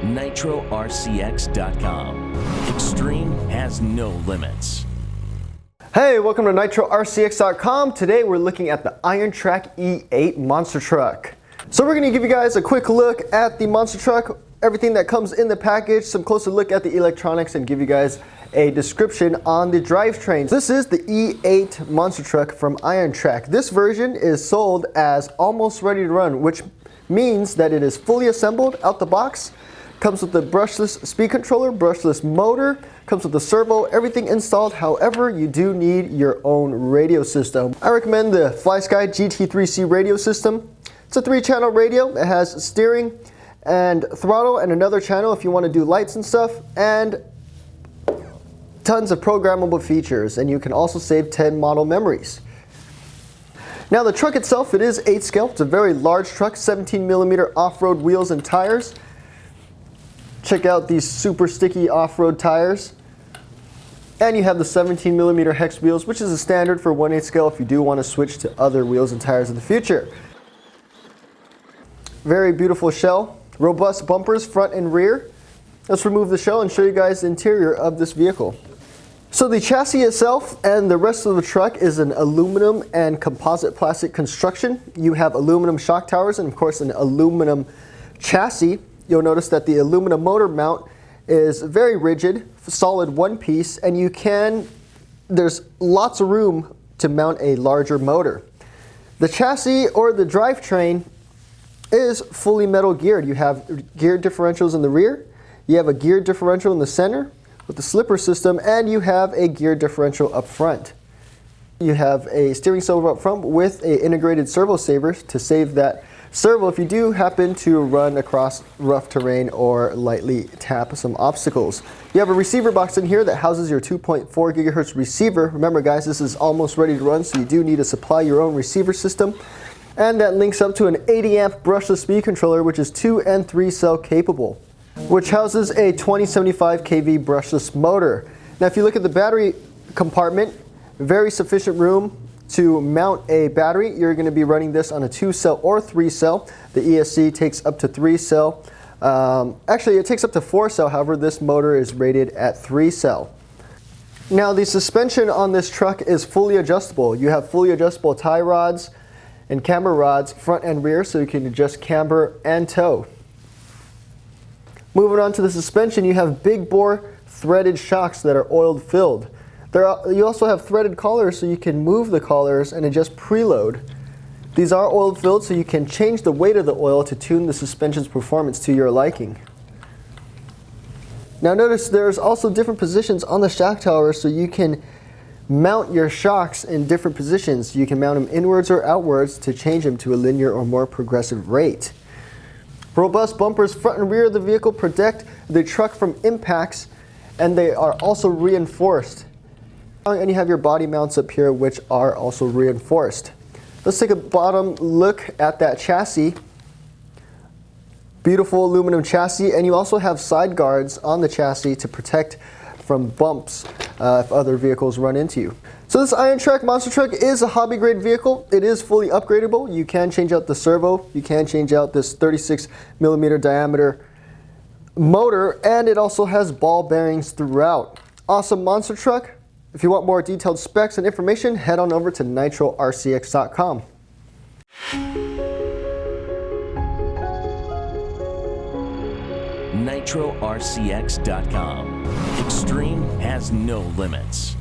NitroRCX.com. Extreme has no limits. Hey, welcome to NitroRCX.com. Today we're looking at the IronTrack E8 monster truck. So we're going to give you guys a quick look at the monster truck, everything that comes in the package, some closer look at the electronics, and give you guys a description on the drivetrain. This is the E8 monster truck from IronTrack. This version is sold as almost ready to run, which means that it is fully assembled out the box. Comes with the brushless speed controller, brushless motor, comes with the servo, everything installed. However, you do need your own radio system. I recommend the FlySky GT3C radio system. It's a 3-channel radio. It has steering and throttle and another channel if you want to do lights and stuff, and tons of programmable features, and you can also save 10 model memories. Now the truck itself, it is 8 scale. It's a very large truck, 17mm off-road wheels and tires. Check out these super sticky off-road tires. And you have the 17mm hex wheels, which is a standard for 1/8 scale if you do want to switch to other wheels and tires in the future. Very beautiful shell, robust bumpers front and rear. Let's remove the shell and show you guys the interior of this vehicle. So the chassis itself and the rest of the truck is an aluminum and composite plastic construction. You have aluminum shock towers and of course an aluminum chassis. You'll notice that the aluminum motor mount is very rigid, solid one piece, and there's lots of room to mount a larger motor. The chassis or the drivetrain is fully metal geared. You have gear differentials in the rear, you have a gear differential in the center with the slipper system, and you have a gear differential up front. You have a steering servo up front with an integrated servo saver to save that servo if you do happen to run across rough terrain or lightly tap some obstacles. You have a receiver box in here that houses your 2.4 gigahertz receiver. Remember guys, this is almost ready to run, so you do need to supply your own receiver system. And that links up to an 80 amp brushless speed controller, which is 2 and 3 cell capable, which houses a 2075 kV brushless motor. Now if you look at the battery compartment, very sufficient room to mount a battery. You're going to be running this on a 2-cell or 3-cell. The ESC takes up to 3-cell. Actually, it takes up to 4-cell. However, this motor is rated at 3-cell. Now, the suspension on this truck is fully adjustable. You have fully adjustable tie rods and camber rods front and rear, so you can adjust camber and toe. Moving on to the suspension, you have big bore threaded shocks that are oil filled. You also have threaded collars, so you can move the collars and adjust preload. These are oil filled, so you can change the weight of the oil to tune the suspension's performance to your liking. Now notice there's also different positions on the shock tower, so you can mount your shocks in different positions. You can mount them inwards or outwards to change them to a linear or more progressive rate. Robust bumpers front and rear of the vehicle protect the truck from impacts, and they are also reinforced. And you have your body mounts up here, which are also reinforced. Let's take a bottom look at that chassis. Beautiful aluminum chassis, and you also have side guards on the chassis to protect from bumps if other vehicles run into you. So this IronTrack monster truck is a hobby grade vehicle. It is fully upgradable. You can change out the servo, you can change out this 36mm diameter motor, and it also has ball bearings throughout. Awesome monster truck. If you want more detailed specs and information, head on over to NitroRCX.com. NitroRCX.com. Extreme has no limits.